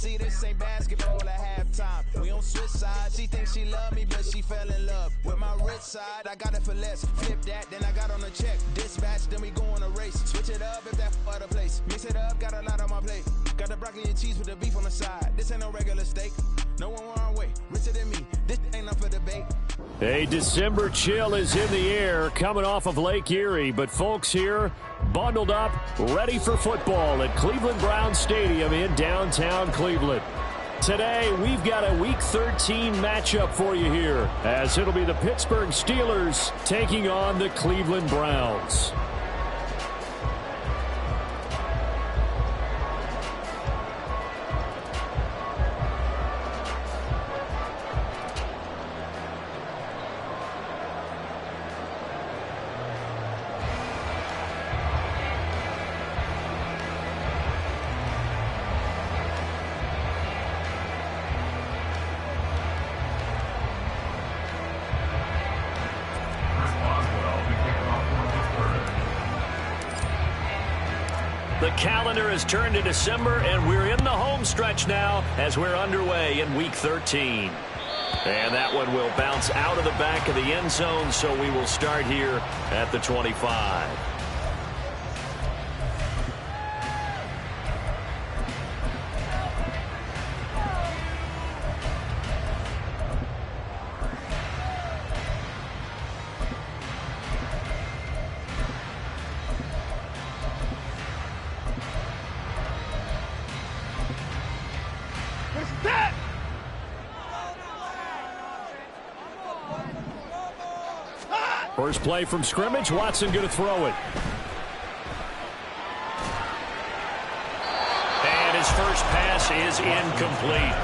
see, this ain't basketball at halftime. We on switch sides. She thinks she love me, but she fell in love with my rich side. I got it for less. Flip that, then I got on a check. Dispatch, then we go on a race. Switch it up if that other place. Mix it up, got a lot on my plate. Got the broccoli and cheese with the beef on the side. This ain't no regular steak. No one wrong way. Richer than me. This ain't up for debate. A December chill is in the air coming off of Lake Erie, but folks here bundled up, ready for football at Cleveland Browns Stadium in downtown Cleveland. Today, we've got a Week 13 matchup for you here, as it'll be the Pittsburgh Steelers taking on the Cleveland Browns. The calendar has turned to December, and we're in the home stretch now as we're underway in Week 13. And that one will bounce out of the back of the end zone, so we will start here at the 25. First play from scrimmage, Watson going to throw it. And his first pass is incomplete.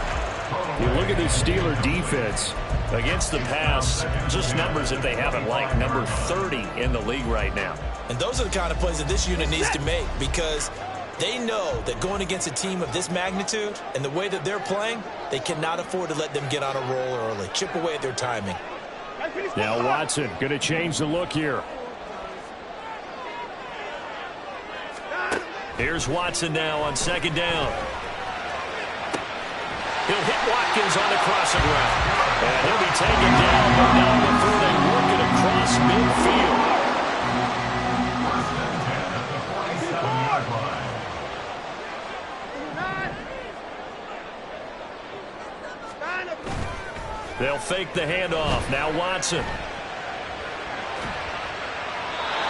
You look at this Steeler defense against the pass, just numbers that they haven't liked, number 30 in the league right now. And those are the kind of plays that this unit needs to make, because they know that going against a team of this magnitude and the way that they're playing, they cannot afford to let them get on a roll early. Chip away at their timing. Now Watson going to change the look here. Here's Watson now on second down. He'll hit Watkins on the crossing route. And he'll be taken down, but not before they work it across midfield. They'll fake the handoff. Now Watson.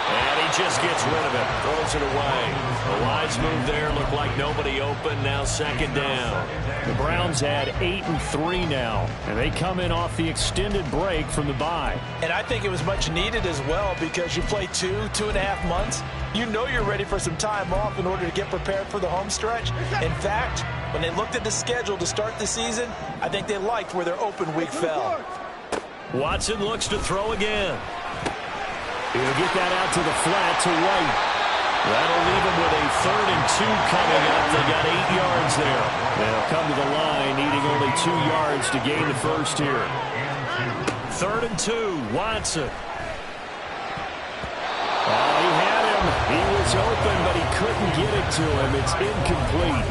And he just gets rid of it. Throws it away. The wise move there. Looked like nobody open. Now second down. The Browns had 8-3 now. And they come in off the extended break from the bye. And I think it was much needed as well, because you play 2.5 months. You know you're ready for some time off in order to get prepared for the home stretch. In fact, when they looked at the schedule to start the season, I think they liked where their open week fell. Watson looks to throw again. He'll get that out to the flat to White. That'll leave him with a 3rd and 2 coming up. They got 8 yards there. They'll come to the line, needing only 2 yards to gain the first here. 3rd and 2, Watson. Oh, he had him. He was open, but he couldn't get it to him. It's incomplete.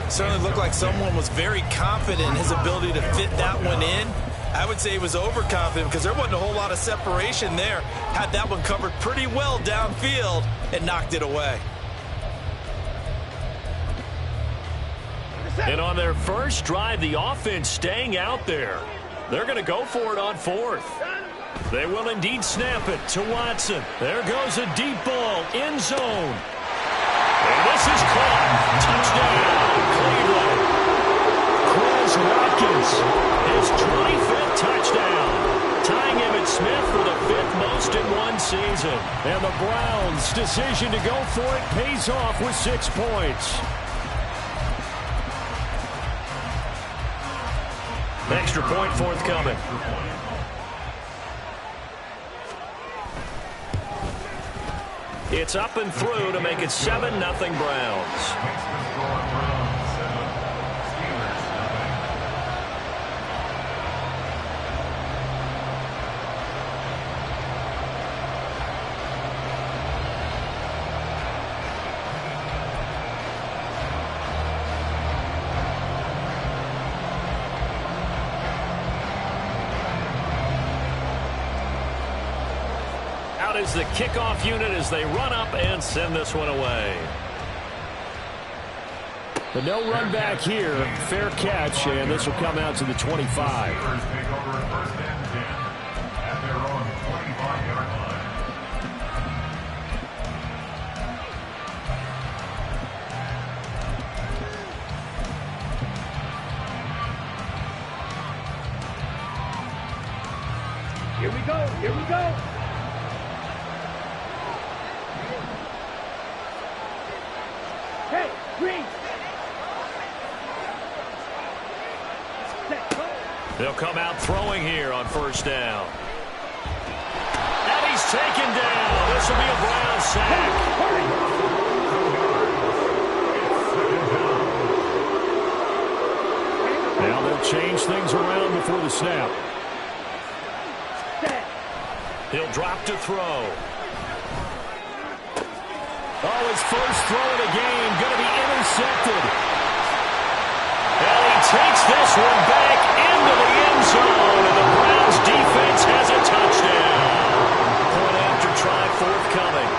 Certainly looked like someone was very confident in his ability to fit that one in. I would say he was overconfident, because there wasn't a whole lot of separation there. Had that one covered pretty well downfield and knocked it away. And on their first drive, the offense staying out there. They're going to go for it on 4th. They will indeed snap it to Watson. There goes a deep ball, end zone. And this is caught. Touchdown, Cleveland. Chris Watkins, his 25th touchdown. Tying Emmitt Smith for the 5th most in one season. And the Browns' decision to go for it pays off with 6 points. Extra point forthcoming. It's up and through to make it 7-0 Browns. out is the kickoff unit as they run up and send this one away. But no run back here. Fair catch, and this will come out to the 25. Here we go. Here we go. Hey, green. They'll come out throwing here on first down. And he's taken down. This will be a Brown sack. Now they'll change things around before the snap. He'll drop to throw. Oh, his first throw of the game going to be intercepted. And he takes this one back into the end zone, and the Browns defense has a touchdown. Point after try forthcoming.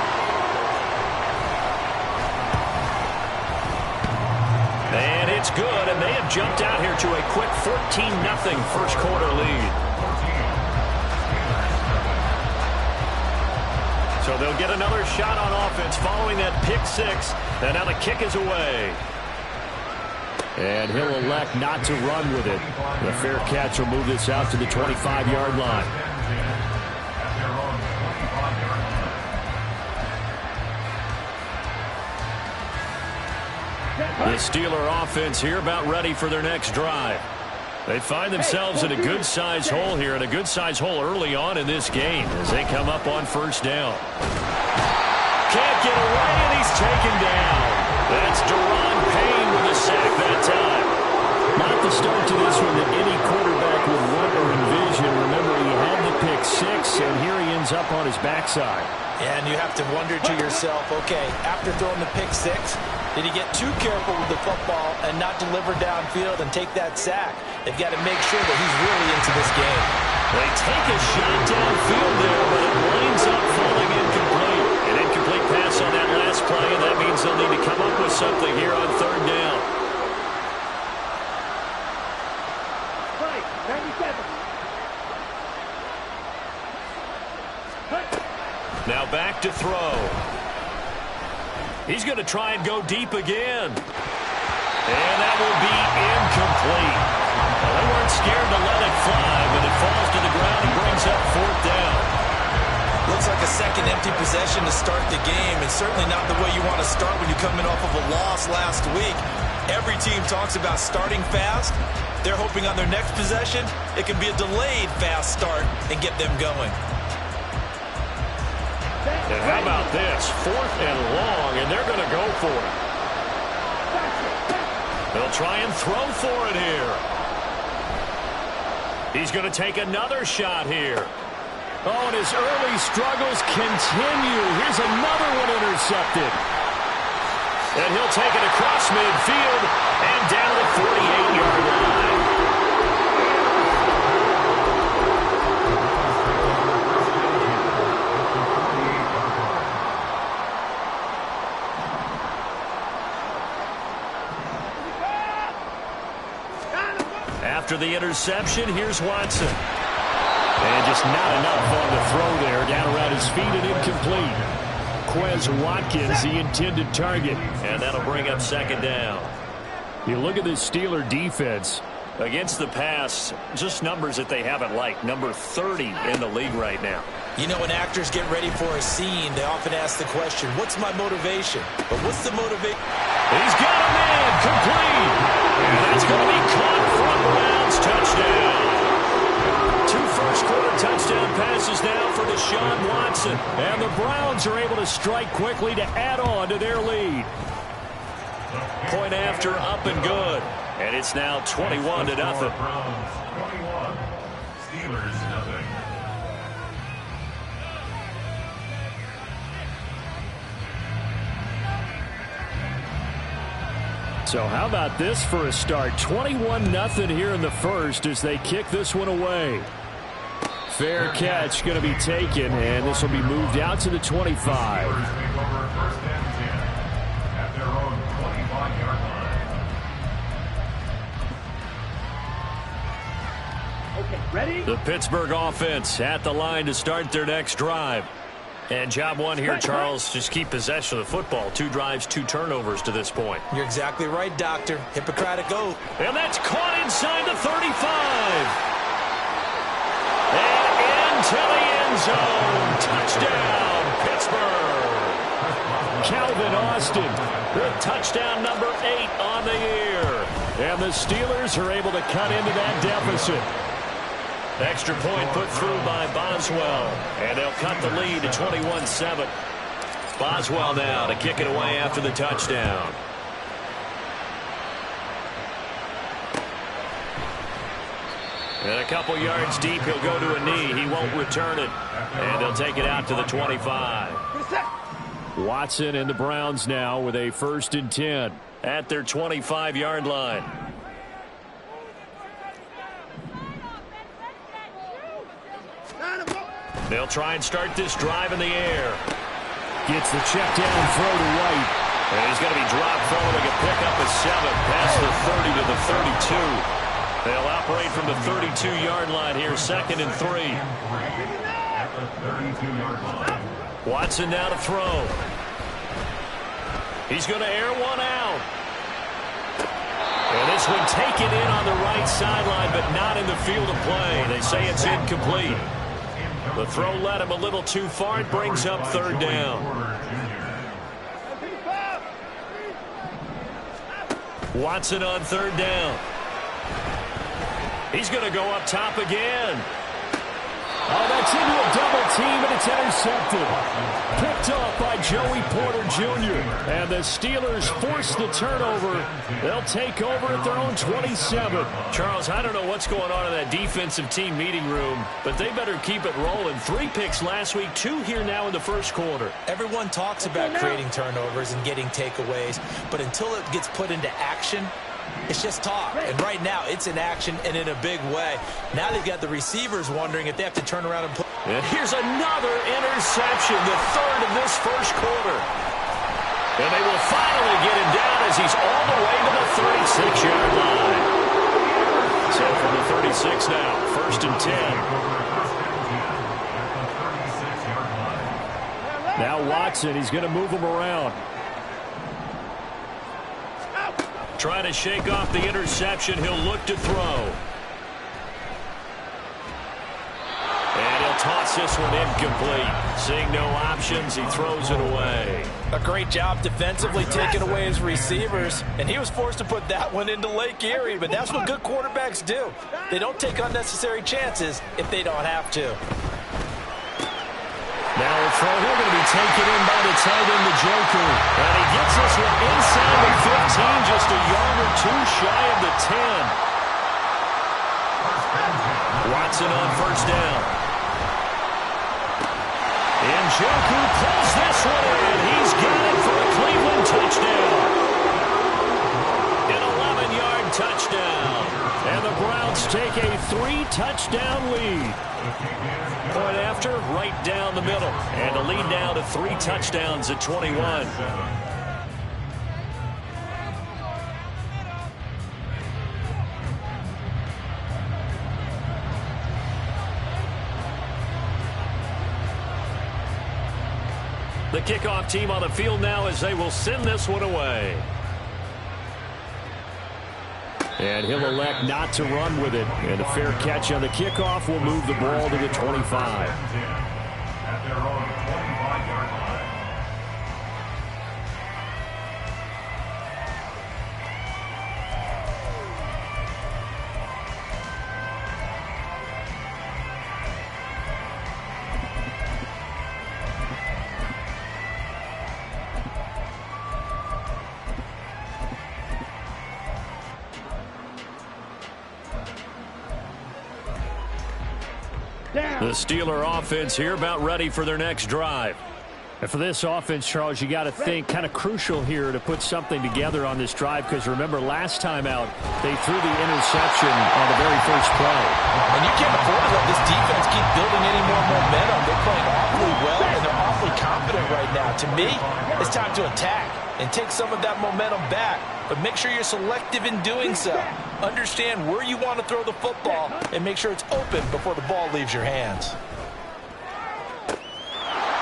And it's good, and they have jumped out here to a quick 14-0 first quarter lead. So they'll get another shot on offense following that pick six. And now the kick is away. And he'll elect not to run with it. The fair catch will move this out to the 25-yard line. The Steeler offense here about ready for their next drive. They find themselves in a good-sized hole here, and a good-sized hole early on in this game as they come up on first down. Can't get away, and he's taken down. That's Deron Payne with a sack that time. Not the start to this one that any quarterback would want or envision. Remember, he had the pick six, and here he ends up on his backside. And you have to wonder to yourself, okay, after throwing the pick six, did he get too careful with the football and not deliver downfield and take that sack? They've got to make sure that he's really into this game. They take a shot downfield there, but it winds up falling incomplete. An incomplete pass on that last play, and that means they'll need to come up with something here on third down. Right, 97. Now back to throw. He's going to try and go deep again. And that will be incomplete. Well, they weren't scared to let it fly, but it falls to the ground and brings up fourth down. Looks like a second empty possession to start the game, and certainly not the way you want to start when you're coming off of a loss last week. Every team talks about starting fast. They're hoping on their next possession, it can be a delayed fast start and get them going. And how about this? Fourth and long, and they're going to go for it. They'll try and throw for it here. He's going to take another shot here. Oh, and his early struggles continue. Here's another one intercepted. And he'll take it across midfield and down the 48-yard line. After the interception, here's Watson. And just not enough on the throw there. Down around his feet and incomplete. Quez Watkins, the intended target. And that'll bring up second down. You look at this Steeler defense. Against the pass, just numbers that they haven't liked. Number 30 in the league right now. You know, when actors get ready for a scene, they often ask the question, what's my motivation? But what's the motivation? He's got a man complete. And that's going to be caught from Browns. Touchdown. 2 first-quarter touchdown passes now for Deshaun Watson. And the Browns are able to strike quickly to add on to their lead. Point after, up and good. And it's now 21-0. Browns 21, Steelers nothing. So how about this for a start? 21-0 here in the first as they kick this one away. Fair catch going to be taken, and this will be moved out to the 25. First and 10 at their own 25-yard line. Okay, ready? The Pittsburgh offense at the line to start their next drive. And job one here, Charles, just keep possession of the football. 2 drives, 2 turnovers to this point. You're exactly right, Doctor. Hippocratic oath. And that's caught inside the 35. And into the end zone. Touchdown, Pittsburgh. Calvin Austin with touchdown number 8 on the year. And the Steelers are able to cut into that deficit. Extra point put through by Boswell. And they'll cut the lead to 21-7. Boswell now to kick it away after the touchdown. And a couple yards deep, he'll go to a knee. He won't return it. And they'll take it out to the 25. Watson and the Browns now with a 1st and 10 at their 25-yard line. They'll try and start this drive in the air. Gets the check down throw to White. And he's going to be dropped following a pickup of 7 past the 30 to the 32. They'll operate from the 32-yard line here, 2nd and 3. At the 32-yard line. Watson now to throw. He's going to air one out. And this one taken in on the right sideline, but not in the field of play. They say it's incomplete. The throw led him a little too far. It brings up 3rd down. Watson on 3rd down. He's going to go up top again. Oh, that's into a double team, and it's intercepted. Picked off by Joey Porter Jr. And the Steelers force the turnover. They'll take over at their own 27. Charles, I don't know what's going on in that defensive team meeting room, but they better keep it rolling. 3 picks last week, 2 here now in the first quarter. Everyone talks about creating turnovers and getting takeaways, but until it gets put into action, it's just talk. And right now, it's in action and in a big way. Now they've got the receivers wondering if they have to turn around and put. And here's another interception, the 3rd of this first quarter. And they will finally get him down as he's all the way to the 36-yard line. So from the 36 now, 1st and 10. Now Watson, he's going to move him around. Trying to shake off the interception. He'll look to throw. And he'll toss this one incomplete. Seeing no options, he throws it away. A great job defensively taking away his receivers, and he was forced to put that one into Lake Erie, but that's what good quarterbacks do. They don't take unnecessary chances if they don't have to. Now a throw here going to be taken in by the tight end, the Joker. And he gets this one inside the 15, just a yard or 2 shy of the 10. Watson on 1st down. And Joker pulls this one in. He's got it for a Cleveland touchdown. An 11-yard touchdown. And the Browns take a 3-touchdown lead. Point after, right down the middle. And a lead now to 3 touchdowns at 21. The kickoff team on the field now as they will send this one away. And he'll elect not to run with it. And a fair catch on the kickoff will move the ball to the 25. At their own 25-yard line. The Steeler offense here about ready for their next drive. And for this offense, Charles, you got to think kind of crucial here to put something together on this drive, because remember last time out they threw the interception on the very first play. And you can't afford to let this defense keep building any more momentum. They're playing awfully well, and they're awfully confident right now. To me, it's time to attack and take some of that momentum back, but make sure you're selective in doing so. Understand where you want to throw the football and make sure it's open before the ball leaves your hands.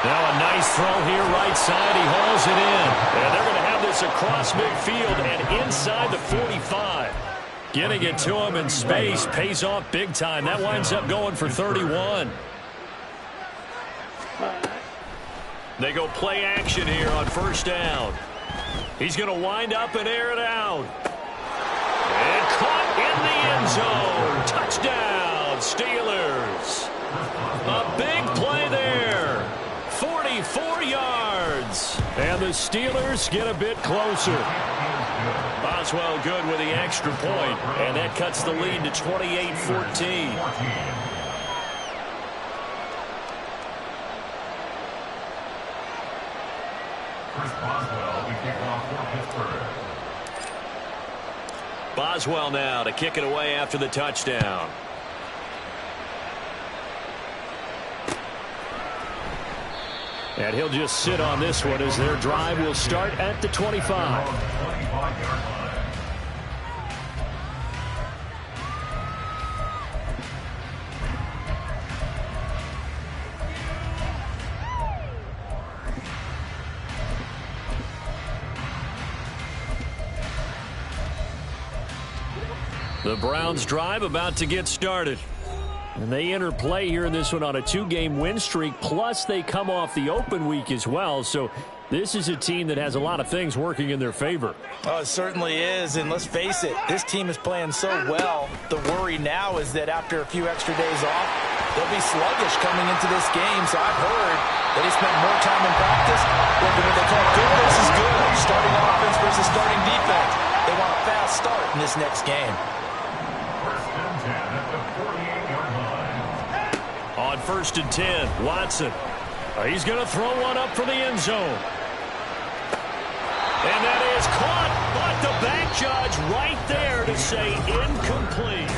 Now a nice throw here, right side. He hauls it in. And they're going to have this across midfield and inside the 45. Getting it to him in space pays off big time. That winds up going for 31. They go play action here on first down. He's going to wind up and air it out. And caught in the end zone. Touchdown, Steelers. A big play there. 44 yards. And the Steelers get a bit closer. Boswell good with the extra point, and that cuts the lead to 28-14. Chris Boswell to kick off for Pittsburgh. Boswell now to kick it away after the touchdown. And he'll just sit on this one as their drive will start at the 25. The Browns drive about to get started. And they enter play here in this one on a 2-game win streak, plus they come off the open week as well. So this is a team that has a lot of things working in their favor. Oh, it certainly is, and let's face it, this team is playing so well. The worry now is that after a few extra days off, they'll be sluggish coming into this game. So I've heard that they spent more time in practice working what they call good versus good, starting offense versus starting defense. They want a fast start in this next game. On 1st and 10, Watson. He's going to throw one up for the end zone. And that is caught, but the back judge right there to say incomplete.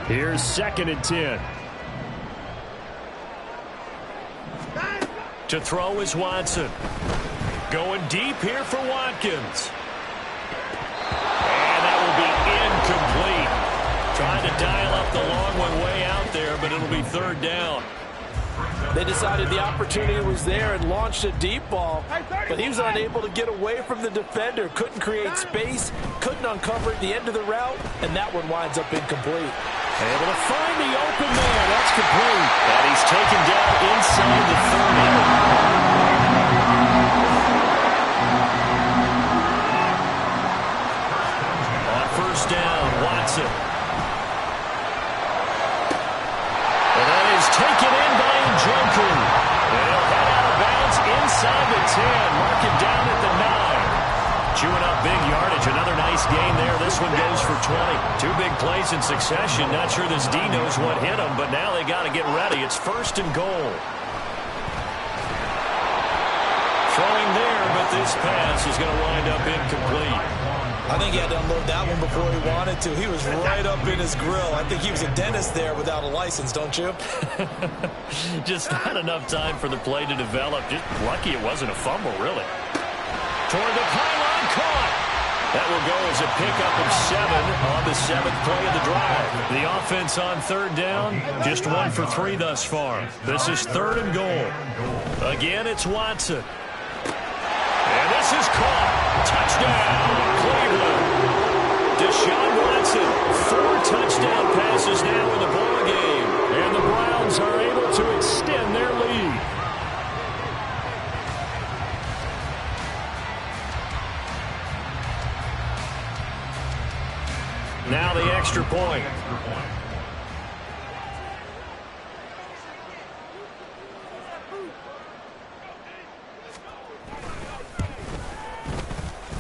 Here's 2nd and 10. To throw is Watson. Going deep here for Watkins. And that will be incomplete. Trying to dial up the long one way out there, but it'll be 3rd down. They decided the opportunity was there and launched a deep ball, but he was unable to get away from the defender. Couldn't create space, couldn't uncover at the end of the route, and that one winds up incomplete. Able to find the open man. That's complete. And he's taken down inside the 30. First down, Watson. And that is taken in by Njoku. And he'll head out of bounds inside the 10. Mark him down at the 9. Chewing up big yardage. Another nice gain there. This one goes for 20. 2 big plays in succession. Not sure this D knows what hit him, but now they got to get ready. It's 1st and goal. Throwing there, but this pass is going to wind up incomplete. I think he had to unload that one before he wanted to. He was right up in his grill. I think he was a dentist there without a license, don't you? Just not enough time for the play to develop. Just lucky it wasn't a fumble, really. Toward the pylon, caught. That will go as a pickup of 7 on the 7th play of the drive. The offense on 3rd down, just 1 for 3 thus far. This is 3rd and goal. Again, it's Watson. And this is caught. Touchdown, Cleveland. Deshaun Watson, 4 touchdown passes now in the ball game. And the Browns are able to extend their lead. Now the extra point.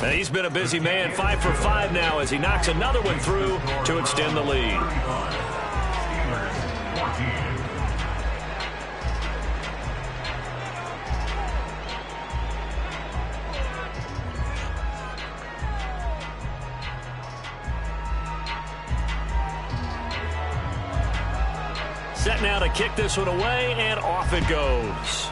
And he's been a busy man, 5 for 5 now as he knocks another one through to extend the lead. Set now to kick this one away, and off it goes.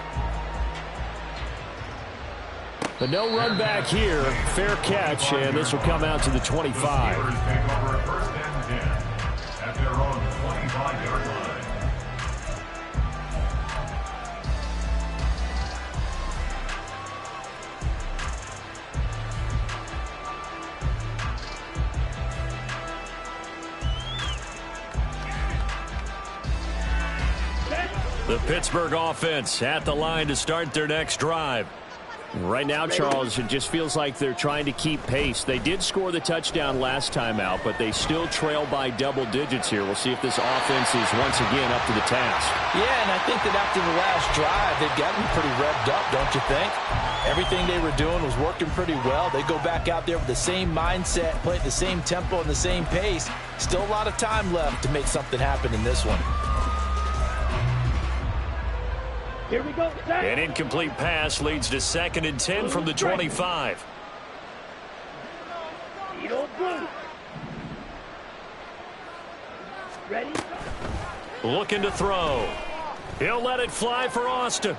But no run back here. Fair catch, and this will come out to the 25. Take over first and 10 at their own 25-yard line. The Pittsburgh offense at the line to start their next drive. Right now, Charles, it just feels like they're trying to keep pace. They did score the touchdown last time out, but they still trail by double digits here. We'll see if this offense is once again up to the task. Yeah, and I think that after the last drive, they've gotten pretty revved up, don't you think? Everything they were doing was working pretty well. They go back out there with the same mindset, play at the same tempo and the same pace. Still a lot of time left to make something happen in this one. Here we go, set. An incomplete pass leads to 2nd and 10 from the 25. Eagle blue. Ready? Looking to throw. He'll let it fly for Austin.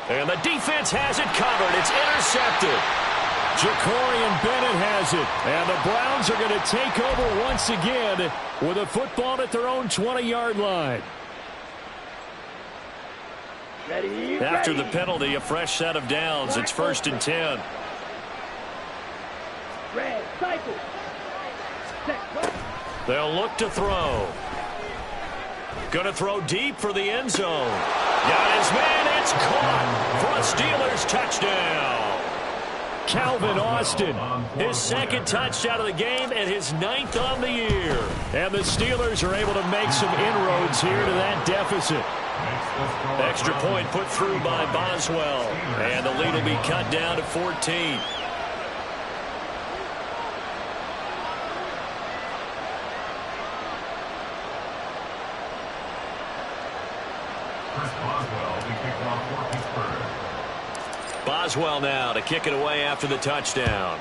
And the defense has it covered. It's intercepted. Jacorian Bennett has it. And the Browns are going to take over once again with a football at their own 20-yard line. Ready? After ready. the penalty, a fresh set of downs. It's 1st and 10. Red, cycle. Set, They'll look to throw. Going to throw deep for the end zone. Got his man. It's caught for a Steelers touchdown. Calvin Austin, his 2nd touchdown of the game and his 9th on the year. And the Steelers are able to make some inroads here to that deficit. Extra point put through by Boswell. And the lead will be cut down to 14. Chris Boswell, the kickoff for Pittsburgh. Boswell now to kick it away after the touchdown.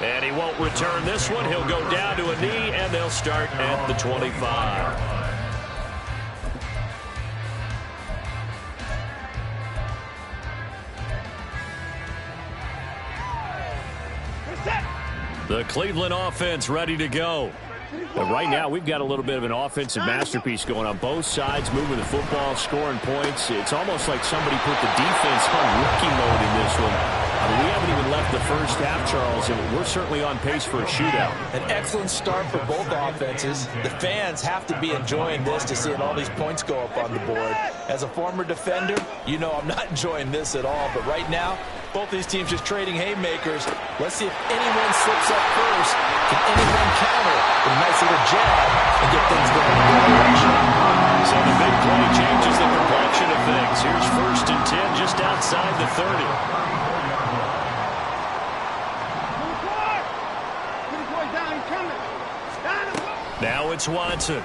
And he won't return this one. He'll go down to a knee, and they'll start at the 25. The Cleveland offense ready to go. But right now, we've got a little bit of an offensive masterpiece going on both sides, moving the football, scoring points. It's almost like somebody put the defense on rookie mode in this one. I mean, we haven't even left the first half, Charles, and we're certainly on pace for a shootout. An excellent start for both offenses. The fans have to be enjoying this to seeing all these points go up on the board. As a former defender, you know I'm not enjoying this at all. But right now, both these teams just trading haymakers. Let's see if anyone slips up first. Can anyone counter with a nice little jab and get things going in the other direction? So the big play changes the complexion of things. Here's 1st and 10 just outside the 30. Now it's Watson. And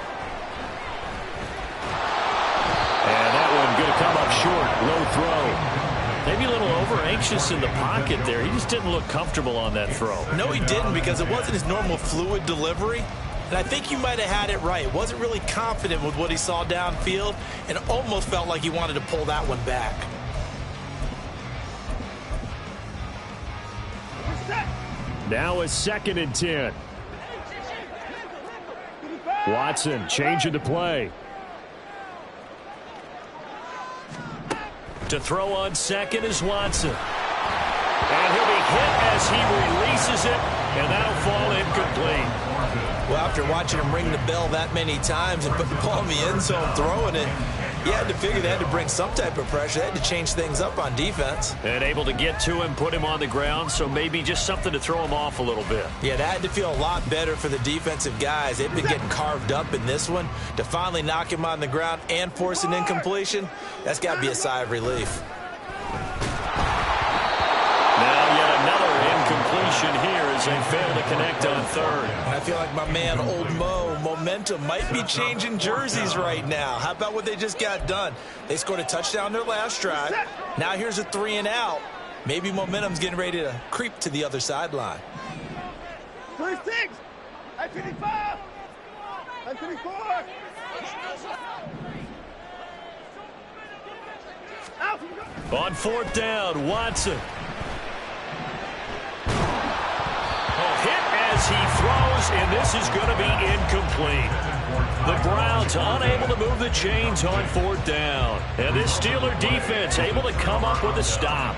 that one going to come up short. Low throw. Maybe a little over-anxious in the pocket there. He just didn't look comfortable on that throw. No, he didn't, because it wasn't his normal fluid delivery. And I think you might have had it right. Wasn't really confident with what he saw downfield and almost felt like he wanted to pull that one back. Now it's 2nd and 10. Watson changing the play. To throw on 2nd is Watson. And he'll be hit as he releases it, and that'll fall incomplete. Well, after watching him ring the bell that many times and put the ball in the end zone throwing it, You had to figure they had to bring some type of pressure. They had to change things up on defense. And able to get to him, put him on the ground, so maybe just something to throw him off a little bit. Yeah, that had to feel a lot better for the defensive guys. They've been getting carved up in this one. To finally knock him on the ground and force an incompletion, that's got to be a sigh of relief. Now yet another incompletion here as they fail to connect on third. And I feel like my man, Old Moe, momentum might be changing jerseys right now. How about what they just got done? They scored a touchdown their last drive. Now here's a 3 and out. Maybe momentum's getting ready to creep to the other sideline. 36. I 55. I 54. On 4th down, Watson. Hit as he throws, and this is going to be incomplete. The Browns unable to move the chains on 4th down. And this Steeler defense able to come up with a stop.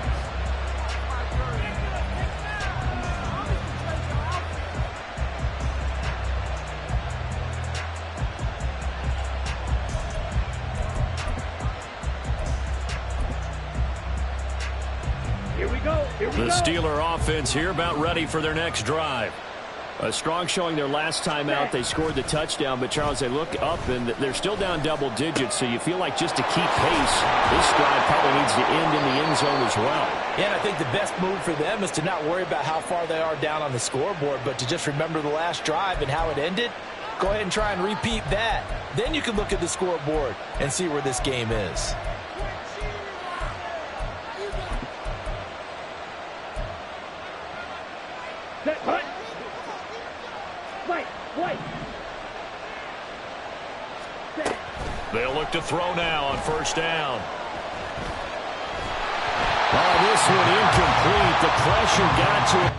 The Steeler offense here about ready for their next drive. A strong showing their last time out. They scored the touchdown, but Charles, they look up and they're still down double digits, so you feel like just to keep pace, this drive probably needs to end in the end zone as well. Yeah, and I think the best move for them is to not worry about how far they are down on the scoreboard, but to just remember the last drive and how it ended. Go ahead and try and repeat that. Then you can look at the scoreboard and see where this game is. They'll look to throw now on 1st down. Oh, this one incomplete. The pressure got to him.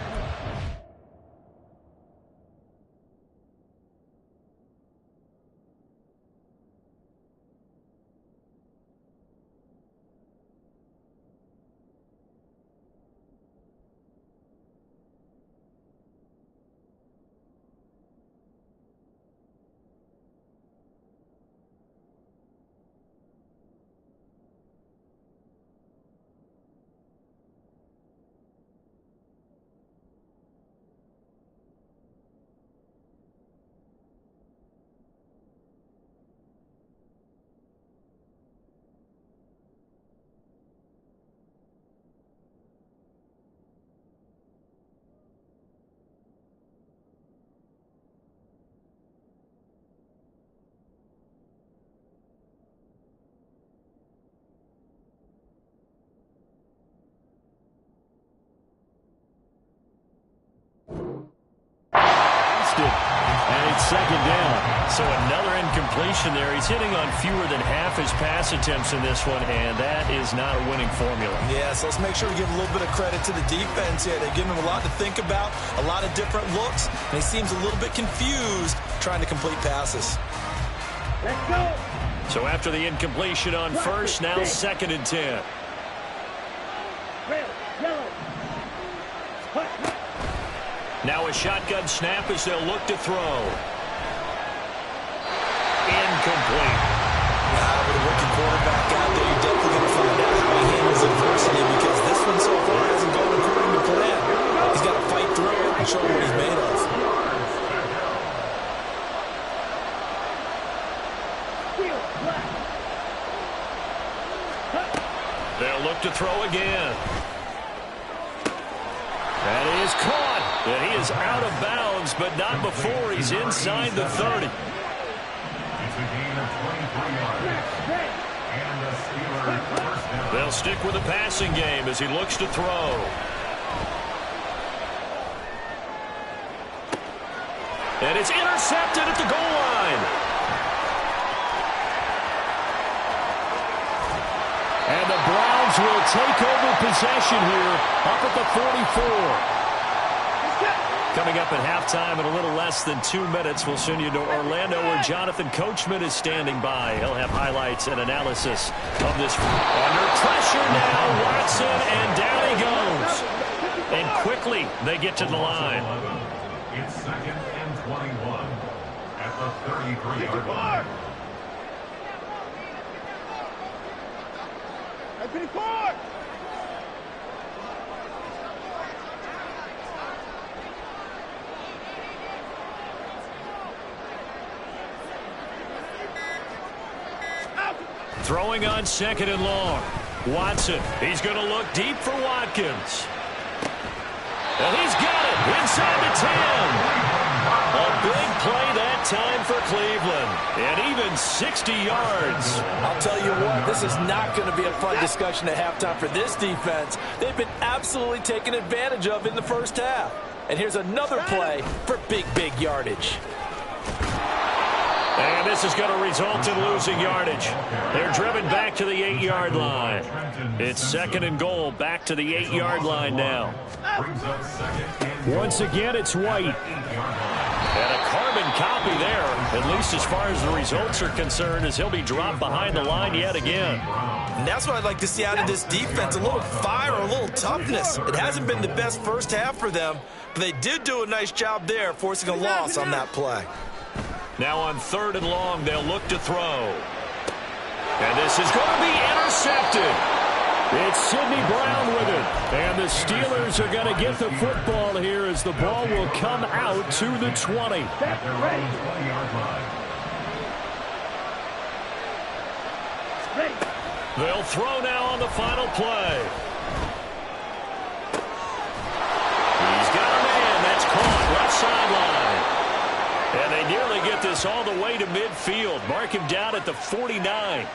And it's 2nd down. So another incompletion there. He's hitting on fewer than half his pass attempts in this one, and that is not a winning formula. Yeah, so let's make sure we give a little bit of credit to the defense here. They're giving him a lot to think about, a lot of different looks, and he seems a little bit confused trying to complete passes. Let's go. So after the incompletion on 1st, now 2nd and 10. Red, yellow. Now a shotgun snap as they'll look to throw. Incomplete. With a rookie quarterback out there, you're definitely going to find out how he handles adversity, because this one so far hasn't gone according to plan. He's got to fight through it and show what he's made of. They'll look to throw again. That is caught. And he is out of bounds, but not before he's inside the 30. It's a gain of 23 yards. And the Steelers 1st down. They'll stick with the passing game as he looks to throw. And it's intercepted at the goal line. And the Browns will take over possession here up at the 44. Coming up at halftime in a little less than 2 minutes, we'll send you to Orlando where Jonathan Coachman is standing by. He'll have highlights and analysis of this. Under pressure now, Watson, and down he goes. And quickly they get to the line. It's 2nd and 21 at the 33-yard line. I'm 54. Throwing on 2nd and long. Watson, he's going to look deep for Watkins. And he's got it inside the 10. A big play that time for Cleveland. And even 60 yards. I'll tell you what, this is not going to be a fun discussion at halftime for this defense. They've been absolutely taken advantage of in the first half. And here's another play for big yardage. And this is going to result in losing yardage. They're driven back to the 8-yard line. It's 2nd and goal, back to the 8-yard line now. Once again, it's White. And a carbon copy there, at least as far as the results are concerned, as he'll be dropped behind the line yet again. And that's what I'd like to see out of this defense, a little fire, a little toughness. It hasn't been the best first half for them, but they did do a nice job there, forcing a loss on that play. Now on 3rd and long, they'll look to throw. And this is going to be intercepted. It's Sidney Brown with it. And the Steelers are going to get the football here as the ball will come out to the 20. They'll throw now on the final play. He's got a man. That's caught left sideline. And they nearly get this all the way to midfield. Mark him down at the 49.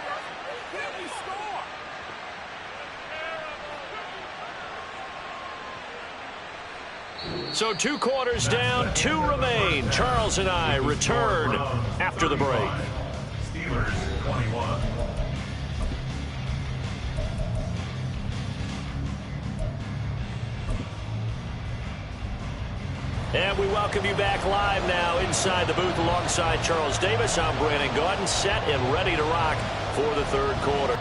So 2 quarters down, 2 remain. Charles and I return after the break. Steelers 21. And we welcome you back live now inside the booth alongside Charles Davis. I'm Brandon Gaudin, set and ready to rock for the 3rd quarter.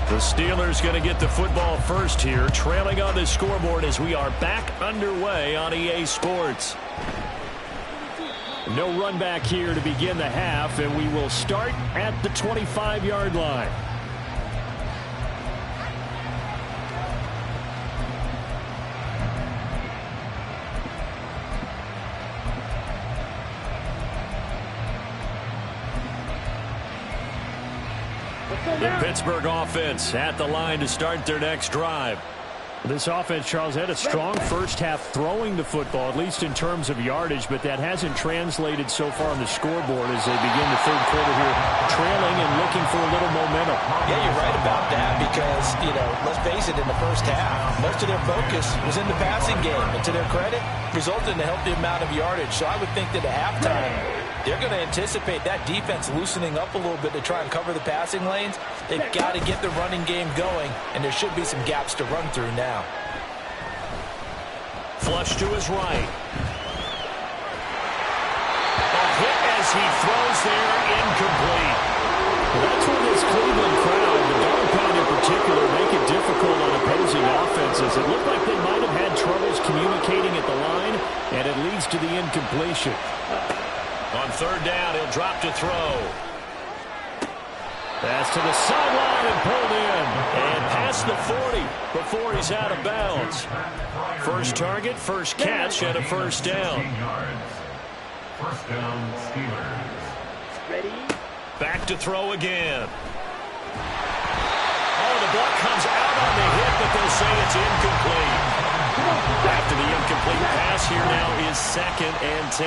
The Steelers going to get the football first here, trailing on the scoreboard as we are back underway on EA Sports. No run back here to begin the half, and we will start at the 25-yard line. The Pittsburgh offense at the line to start their next drive. This offense, Charles, had a strong first half throwing the football, at least in terms of yardage, but that hasn't translated so far on the scoreboard as they begin the 3rd quarter here, trailing and looking for a little momentum. Yeah, you're right about that because, let's face it, in the first half, most of their focus was in the passing game. And to their credit, resulted in a healthy amount of yardage. So I would think that at halftime, they're going to anticipate that defense loosening up a little bit to try and cover the passing lanes. They've got to get the running game going, and there should be some gaps to run through now. Flush to his right. A hit as he throws there, incomplete. That's where this Cleveland crowd, the dog pound in particular, make it difficult on opposing offenses. It looked like they might have had troubles communicating at the line, and it leads to the incompletion. On 3rd down, he'll drop to throw. Pass to the sideline and pulled in. And past the 40 before he's out of bounds. First target, first catch, and a first down. First down, Steelers. Ready? Back to throw again. Oh, the ball comes out on the hit, but they'll say it's incomplete. After the incomplete pass, here now is 2nd and 10.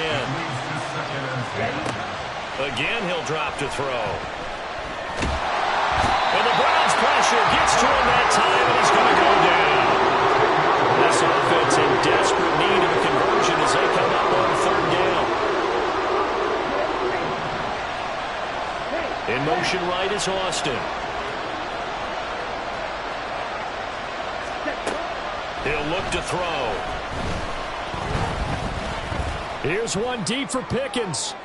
Again, he'll drop to throw. And the Browns pressure gets to him that time, and he's going to go down. This offense in desperate need of a conversion as they come up on 3rd down. In motion right is Austin. He'll look to throw. Here's one deep for Pickens.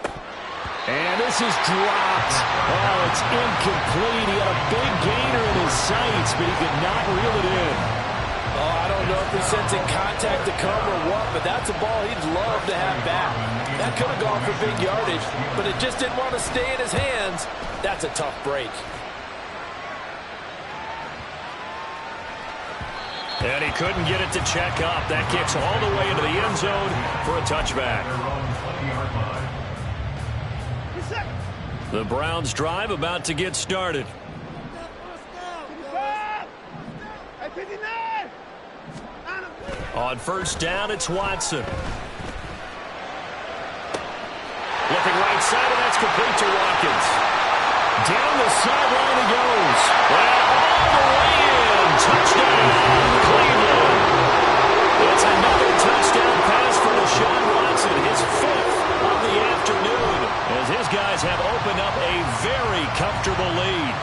And this is dropped. Oh, it's incomplete. He had a big gainer in his sights, but he could not reel it in. Oh, I don't don't know if he's sensing contact to come or what, but that's a ball he'd love to have back. That could have gone for big yardage, but it just didn't want to stay in his hands. That's a tough break. And he couldn't get it to check up. That kicks all the way into the end zone for a touchback. The Browns drive about to get started. On first down, it's Watson. Looking right side, and that's complete to Watkins. Down the sideline he goes. Well, all the way in. Touchdown, Cleveland. It's another touchdown pass for Deshaun Watson, his 5th of the afternoon, as his guys have opened up a very comfortable lead.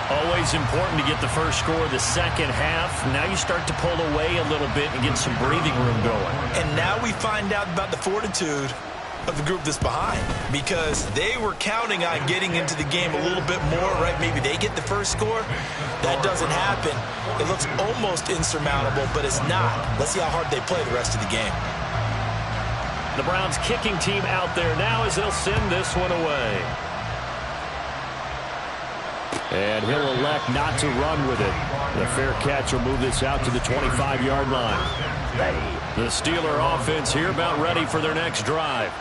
Always important to get the first score of the second half. Now you start to pull away a little bit and get some breathing room going. And now we find out about the fortitude of the group that's behind, because they were counting on getting into the game a little bit more, right? Maybe they get the first score. That doesn't happen. It looks almost insurmountable, but it's not. Let's see how hard they play the rest of the game. The Browns kicking team out there now as they'll send this one away. And he'll elect not to run with it. The fair catch will move this out to the 25-yard line. The Steeler offense here about ready for their next drive.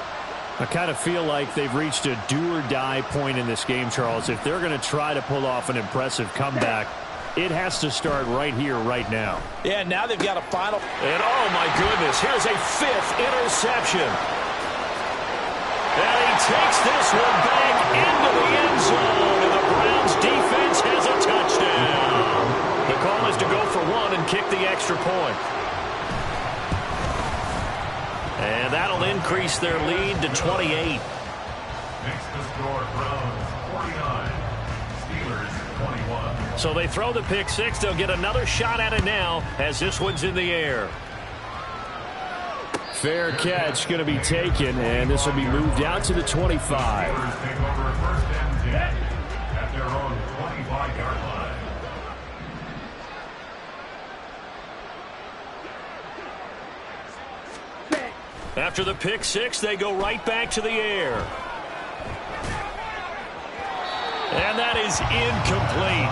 I kind of feel like they've reached a do-or-die point in this game, Charles. If they're going to try to pull off an impressive comeback, it has to start right here, right now. Yeah, now they've got a final. And, oh, my goodness, here's a 5th interception. And he takes this one back into the end zone, and the Browns defense has a touchdown. The call is to go for 1 and kick the extra point. And that'll increase their lead to 28. Makes the score Browns 49, Steelers 21. So they throw the pick six. They'll get another shot at it now as this one's in the air. Fair catch going to be taken, and this will be moved out to the 25. Steelers take over 1st and 10 at their own 25-yard line. After the pick six, they go right back to the air. And that is incomplete.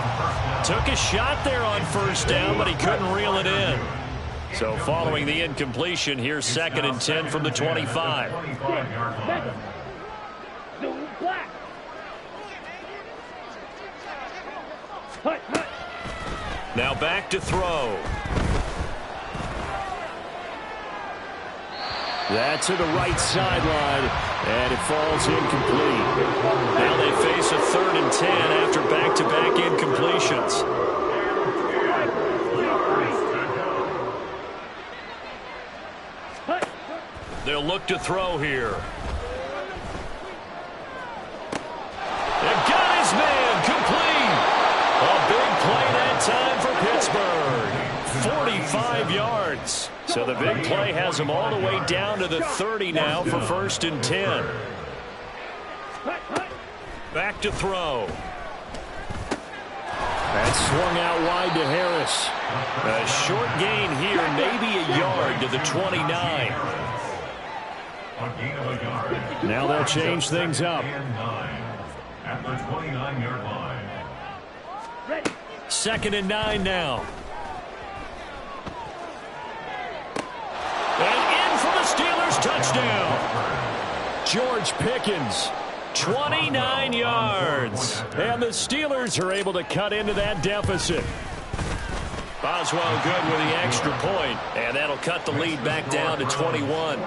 Took a shot there on first down, but he couldn't reel it in. So following the incompletion, here's 2nd and 10 from the 25. Now back to throw. That's to the right sideline, and it falls incomplete. Now they face a 3rd and 10 after back-to-back incompletions. They'll look to throw here. And got his man complete. A big play that time for Pittsburgh. 45 yards. So the big play has them all the way down to the 30 now for 1st and 10. Back to throw. That swung out wide to Harris. A short gain here, maybe a yard to the 29. Now they'll change things up. At the 29-yard line. 2nd and 9 now. And in for the Steelers touchdown. George Pickens, 29 yards. And the Steelers are able to cut into that deficit. Boswell good with the extra point, and that'll cut the lead back down to 21.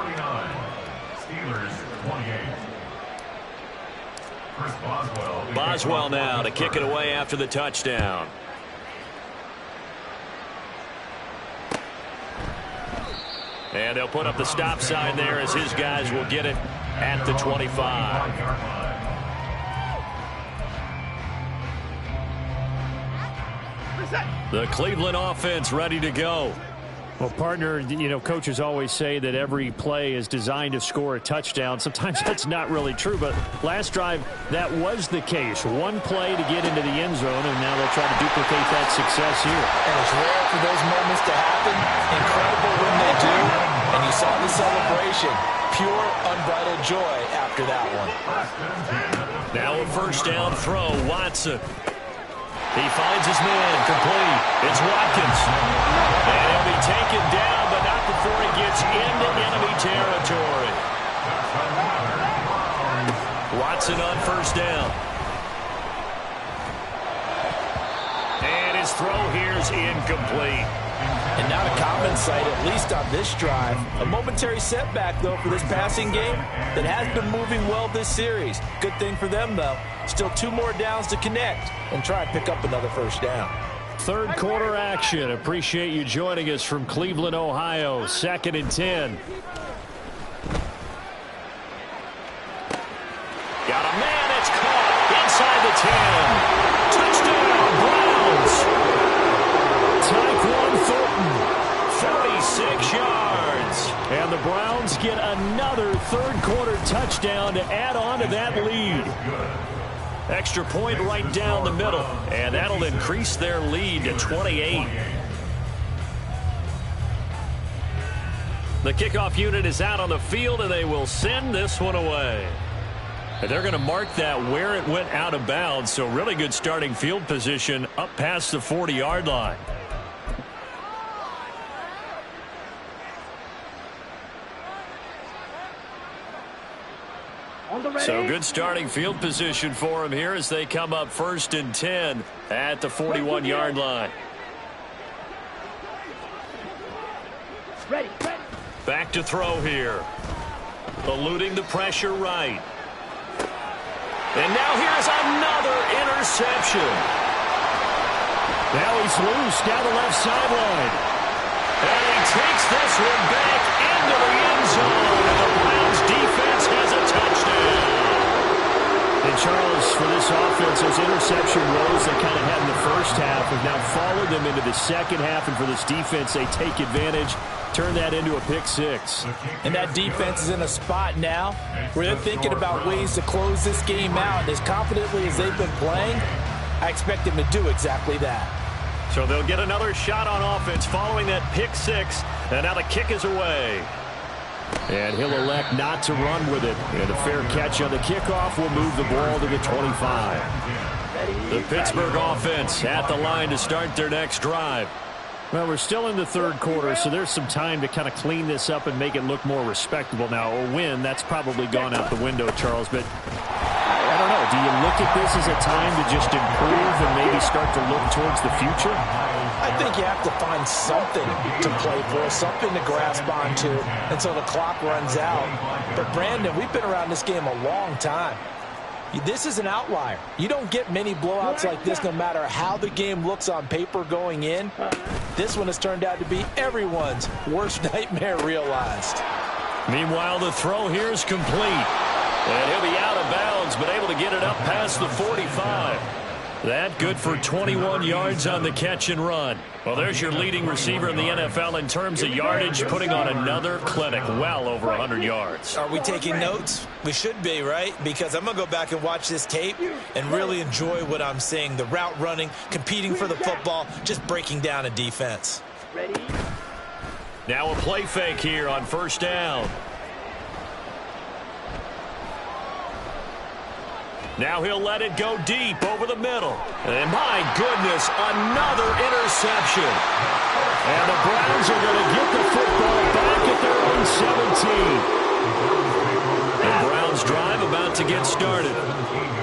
Steelers 28. Boswell now to kick it away after the touchdown. And they'll put up the stop sign there as his guys will get it at the 25. The Cleveland offense ready to go. Well, partner, coaches always say that every play is designed to score a touchdown. Sometimes that's not really true, but last drive, that was the case. One play to get into the end zone, and now they'll try to duplicate that success here. And it's rare for those moments to happen. Incredible when they do. And you saw the celebration. Pure, unbridled joy after that one. Now a first down throw, Watson. He finds his man, complete. It's Watkins. And he'll be taken down, but not before he gets into enemy territory. Watson on first down. And his throw here is incomplete. And not a common sight, at least on this drive. A momentary setback, though, for this passing game that has been moving well this series. Good thing for them, though. Still 2 more downs to connect and try and pick up another first down. Third quarter action. Appreciate you joining us from Cleveland, Ohio. 2nd and 10. Got a man. It's caught inside the 10. Touchdown, Browns. Tyquan Thornton, 46 yards. And the Browns get another third quarter touchdown to add on to that lead. Extra point right down the middle, and that'll increase their lead to 28. The kickoff unit is out on the field, and they will send this one away. And they're going to mark that where it went out of bounds, so really good starting field position up past the 40-yard line. So good starting field position for him here as they come up 1st and 10 at the 41-yard line. Back to throw here. Eluding the pressure right. And now here's another interception. Now he's loose down the left sideline. And he takes this one back into the end zone. And the Browns defense has a touchdown. And Charles, for this offense, those interception woes they kind of had in the first half have now followed them into the second half. And for this defense, they take advantage, turn that into a pick six. And that defense is in a spot now where they're thinking about ways to close this game out. And as confidently as they've been playing, I expect them to do exactly that. So they'll get another shot on offense following that pick six. And now the kick is away. And he'll elect not to run with it. And a fair catch on the kickoff will move the ball to the 25. The Pittsburgh offense at the line to start their next drive. Well, we're still in the third quarter, so there's some time to kind of clean this up and make it look more respectable. Now, a win, that's probably gone out the window, Charles. But I don't know. Do you look at this as a time to just improve and maybe start to look towards the future? I think you have to find something to play for, something to grasp onto until the clock runs out. But, Brandon, we've been around this game a long time. This is an outlier. You don't get many blowouts like this no matter how the game looks on paper going in. This one has turned out to be everyone's worst nightmare realized. Meanwhile, the throw here is complete. And he'll be out of bounds, but able to get it up past the 45. That good for 21 yards on the catch and run. Well, there's your leading receiver in the NFL in terms of yardage, putting on another clinic, well over 100 yards. Are we taking notes? We should be, right? Because I'm going to go back and watch this tape and really enjoy what I'm seeing. The route running, competing for the football, just breaking down a defense. Now a play fake here on first down. Now he'll let it go deep over the middle. And my goodness, another interception. And the Browns are going to get the football back at their own 17. The Browns drive about to get started.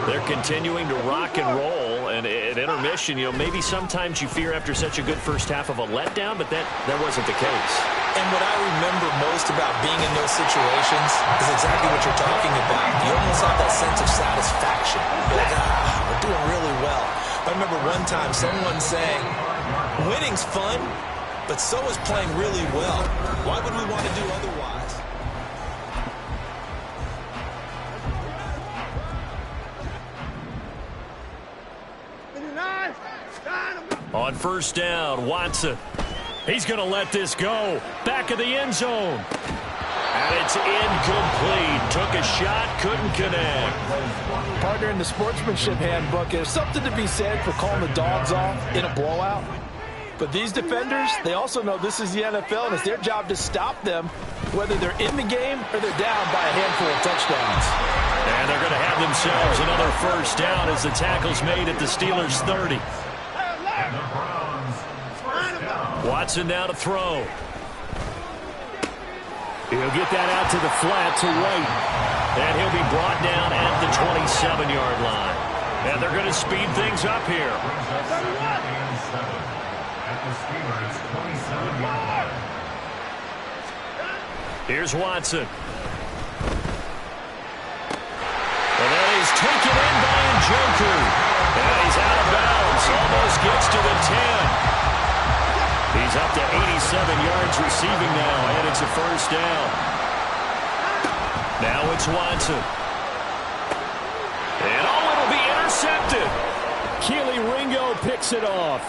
They're continuing to rock and roll. And at intermission, maybe sometimes you fear after such a good first half of a letdown, but that wasn't the case. And what I remember most about being in those situations is exactly what you're talking about. You almost have that sense of satisfaction. You're like, we're doing really well. I remember one time someone saying, winning's fun, but so is playing really well. Why would we want to do otherwise? On first down, Watson. He's going to let this go. Back of the end zone. And it's incomplete. Took a shot, couldn't connect. Partner, in the sportsmanship handbook, there's something to be said for calling the dogs off in a blowout. But these defenders, they also know this is the NFL, and it's their job to stop them, whether they're in the game or they're down by a handful of touchdowns. And they're going to have themselves another first down as the tackle's made at the Steelers' 30. And the Browns, first down. Watson now to throw. He'll get that out to the flat to White. And he'll be brought down at the 27-yard line. And they're going to speed things up here. Brings us 7 at the Steelers' 27-yard line. Here's Watson. And that is taken in by Njoku. And he's out of bounds. Almost gets to the 10. He's up to 87 yards receiving now, and it's a first down. Now it's Watson. And it'll be intercepted. Keely Ringo picks it off.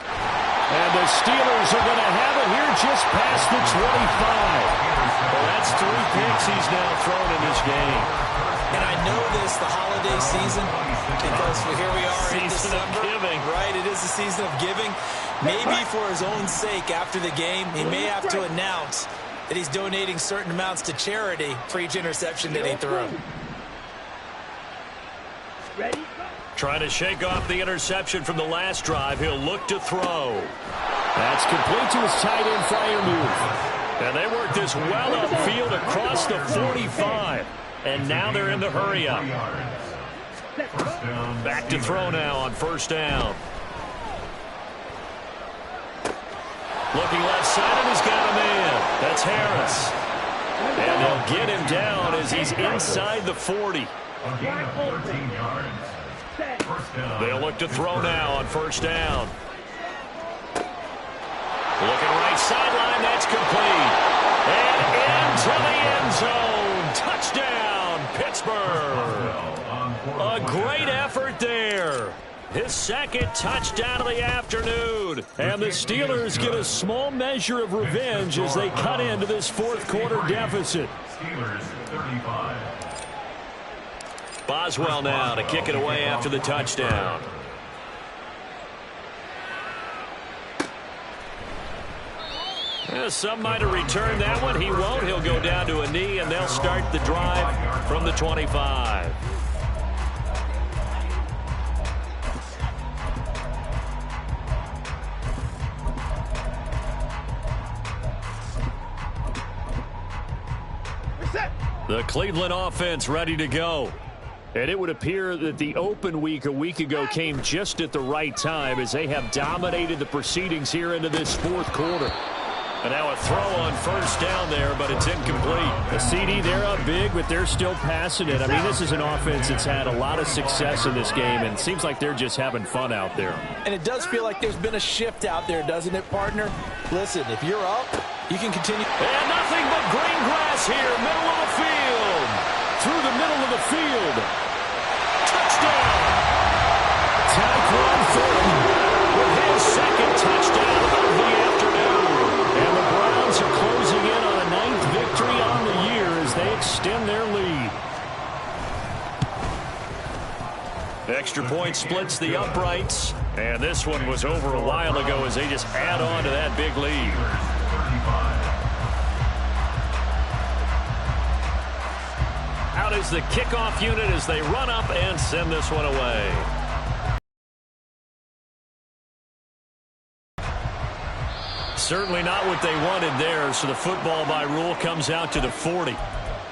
And the Steelers are going to have it here just past the 25. Well, that's 3 picks he's now thrown in this game. And I know this, the holiday season, because here we are in Season of December. giving. Right, it is the season of giving. Maybe for his own sake after the game, he may have to announce that he's donating certain amounts to charity for each interception that he threw. Ready? Trying to shake off the interception from the last drive. He'll look to throw. That's complete to his tight end flyer move. And they work this well upfield across the 45. And now they're in the hurry up. First down. Back to throw now on first down. Looking left side, and he's got a man. That's Harris. And they'll get him down as he's inside the 40. A gain of 13 yards. First down. They'll look to throw now on first down. Looking right sideline, that's complete. And into the end zone. Touchdown, Pittsburgh. A great effort there. His second touchdown of the afternoon. And the Steelers get a small measure of revenge as they cut into this fourth quarter deficit. Steelers 35. Boswell now to kick it away after the touchdown. Some might have returned that one. He won't. He'll go down to a knee, and they'll start the drive from the 25. The Cleveland offense ready to go. And it would appear that the open week a week ago came just at the right time as they have dominated the proceedings here into this fourth quarter. And now a throw on first down there, but it's incomplete. The CD, they're up big, but they're still passing it. I mean, this is an offense that's had a lot of success in this game, and it seems like they're just having fun out there. And it does feel like there's been a shift out there, doesn't it, partner? Listen, if you're up, you can continue. And nothing but green grass here, middle of the field. Through the middle of the field. Touchdown! Tyquan Thornton with his second touchdown of the afternoon. And the Browns are closing in on a 9th victory on the year as they extend their lead. Extra point splits the uprights. And this one was over a while ago as they just add on to that big lead. Out is the kickoff unit as they run up and send this one away. Certainly not what they wanted there, so the football by rule comes out to the 40.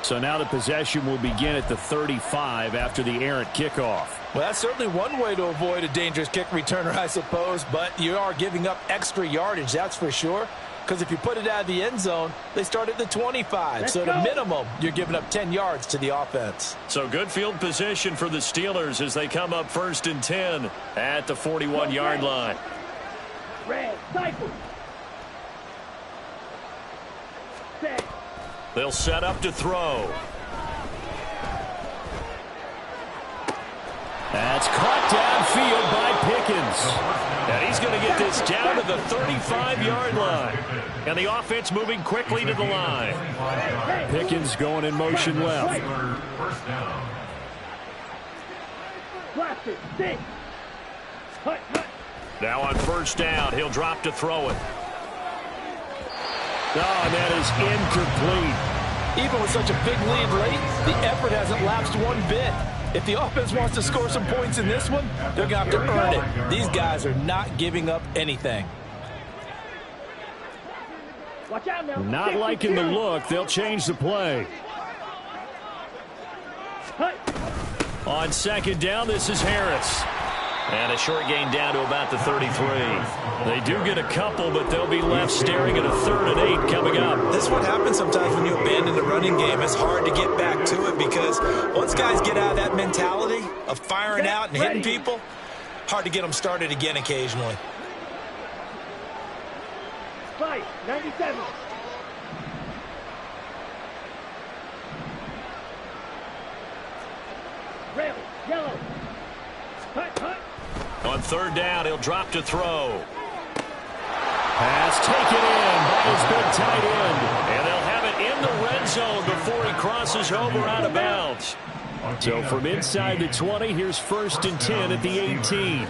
So now the possession will begin at the 35 after the errant kickoff. Well, that's certainly one way to avoid a dangerous kick returner, I suppose, but you are giving up extra yardage, that's for sure. Because if you put it out of the end zone, they start at the 25. So at a minimum, you're giving up 10 yards to the offense. So good field position for the Steelers as they come up 1st and 10 at the 41-yard line. Red, cycle. Set. They'll set up to throw. That's caught downfield by Pickens. And he's he's going to get this down to the 35-yard line. And the offense moving quickly to the line. Pickens going in motion left. First down. Now on first down, he'll drop to throw it. Oh, and that is incomplete. Even with such a big lead late, the effort hasn't lapsed one bit. If the offense wants to score some points in this one, they're going to have to earn it. These guys are not giving up anything. Watch out now. Not liking the look. They'll change the play. On second down, this is Harris. And a short gain down to about the 33. They do get a couple, but they'll be left staring at a 3rd and 8 coming up. This is what happens sometimes when you abandon the running game. It's hard to get back to it because once guys get out of that mentality of firing out and hitting people, hard to get them started again occasionally. Fight, 97. Red, yellow. Hut. On third down, he'll drop to throw. Pass taken in by his big tight end. And they'll have it in the red zone before he crosses over out of bounds. So from inside the 20, here's 1st and 10 at the 18.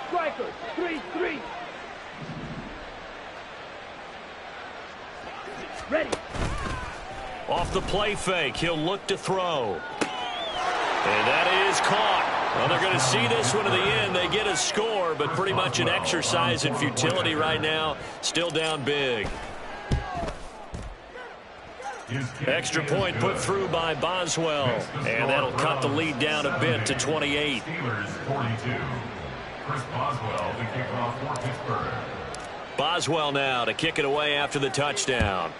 Strikers, 3-3. Ready. Off the play fake, he'll look to throw. And that is caught. Well, they're going to see this one to the end. They get a score, but pretty much an exercise in futility right now. Still down big. Extra point put through by Boswell. And that'll cut the lead down a bit to 28. Steelers 42. Chris Boswell to kick off for Pittsburgh. Boswell now to kick it away after the touchdown.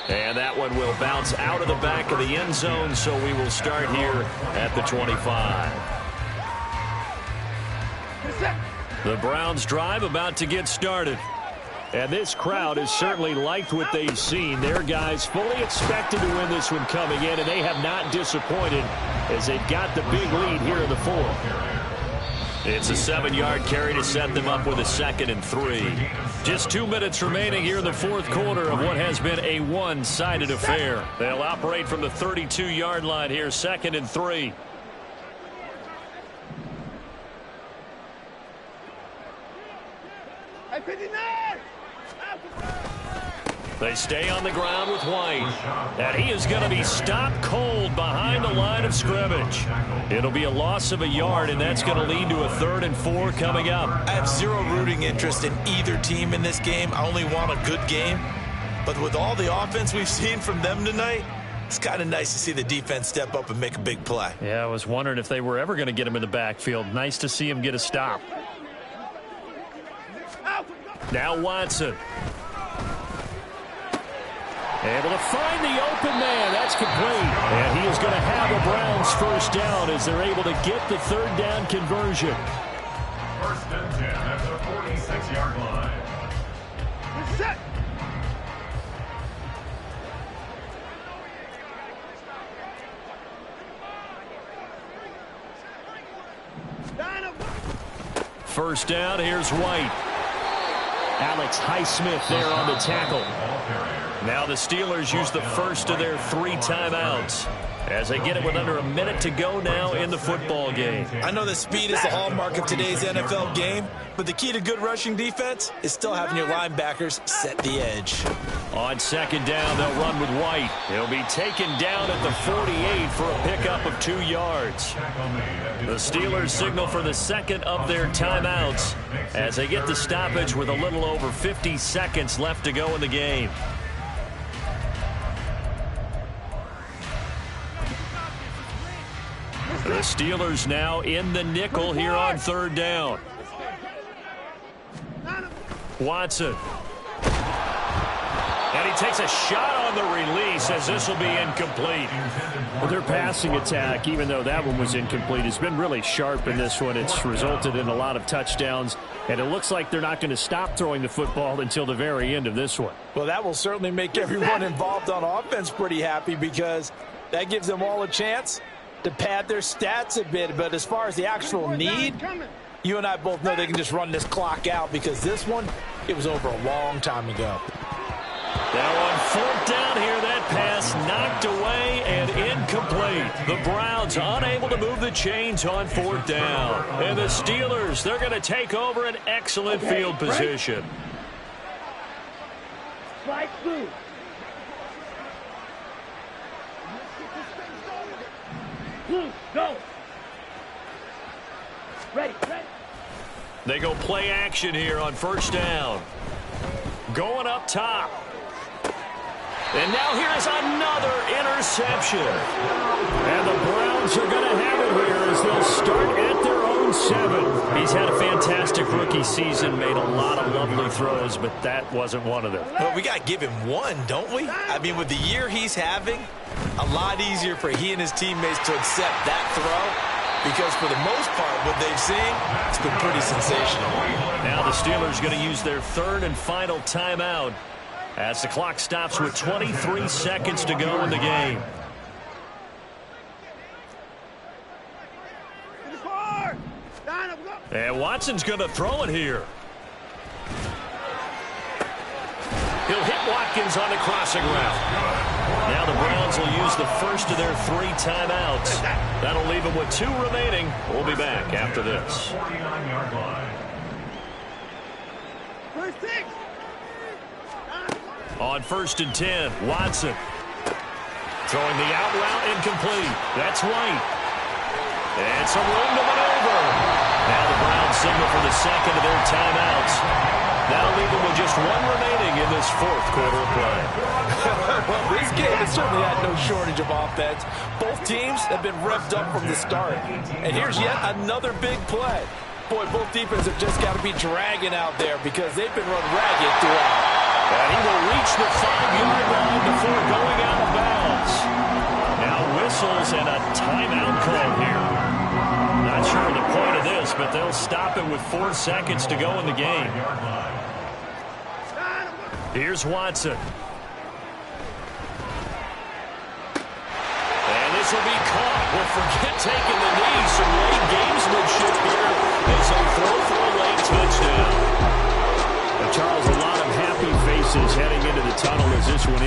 And that one will bounce out of the back of the end zone, so we will start here at the 25. The Browns drive about to get started. And this crowd has certainly liked what they've seen. Their guys fully expected to win this one coming in, and they have not disappointed as they've got the big lead here in the 4th. It's a 7-yard carry to set them up with a 2nd and 3. Just 2 minutes remaining here in the 4th quarter of what has been a one-sided affair. They'll operate from the 32-yard line here, 2nd and 3. They stay on the ground with White. And he is going to be stopped cold behind the line of scrimmage. It'll be a loss of a yard, and that's going to lead to a 3rd and 4 coming up. I have zero rooting interest in either team in this game. I only want a good game. But with all the offense we've seen from them tonight, it's kind of nice to see the defense step up and make a big play. Yeah, I was wondering if they were ever going to get him in the backfield. Nice to see him get a stop. Now Watson. Able to find the open man. That's complete. And he is going to have the Browns first down as they're able to get the 3rd down conversion. 1st and 10 at the 46-yard line. Set. First down, here's White. Alex Highsmith there on the tackle. Now the Steelers use the first of their 3 timeouts as they get it with under a minute to go now in the football game. I know that speed is the hallmark of today's NFL game, but the key to good rushing defense is still having your linebackers set the edge. On second down, they'll run with White. He'll be taken down at the 48 for a pickup of 2 yards. The Steelers signal for the second of their timeouts as they get the stoppage with a little over 50 seconds left to go in the game. The Steelers now in the nickel here on 3rd down. Watson. And he takes a shot on the release as this will be incomplete. Well, their passing attack, even though that one was incomplete, has been really sharp in this one. It's resulted in a lot of touchdowns, and it looks like they're not going to stop throwing the football until the very end of this one. Well, that will certainly make everyone involved on offense pretty happy because That gives them all a chance to pad their stats a bit. But as far as the actual need, you and I both know they can just run this clock out because this one, it was over a long time ago. Now on fourth down here, that pass knocked away and incomplete. The Browns unable to move the chains on fourth down. And the Steelers, they're going to take over an excellent field position. Slide through. Blue, go. Ready. They go play action here on first down. Going up top. And now here's another interception. And the Browns are going to have it here as they'll start at their own 7. He's had a fantastic rookie season, made a lot of lovely throws, but that wasn't one of them. Well, we got to give him one, don't we? I mean, with the year he's having, a lot easier for he and his teammates to accept that throw because for the most part, what they've seen, it's been pretty sensational. Now the Steelers are going to use their third and final timeout as the clock stops with 23 seconds to go in the game. And Watson's going to throw it here. He'll hit Watkins on the crossing route. Now the Browns will use the first of their 3 timeouts. That'll leave them with 2 remaining. We'll be back after this. 49-yard line. First 6. On first and 10, Watson. Throwing the out route incomplete. That's White. And some room to maneuver. Now the Browns signal for the second of their timeouts. That'll leave them with just 1 remaining in this 4th quarter of play. Well, this game has certainly had no shortage of offense. Both teams have been revved up from the start. And here's yet another big play. Boy, both defenses have just got to be dragging out there because they've been run ragged throughout. And he will reach the 5-yard line before going out of bounds. Now whistles and a timeout call here. Not sure the point of this, but they'll stop it with 4 seconds to go in the game. Here's Watson. And this will be caught. Well, forget taking the knee. Some late gamesmanship here as they throw for a late touchdown. Charles, a lot of happy faces heading into the tunnel as this one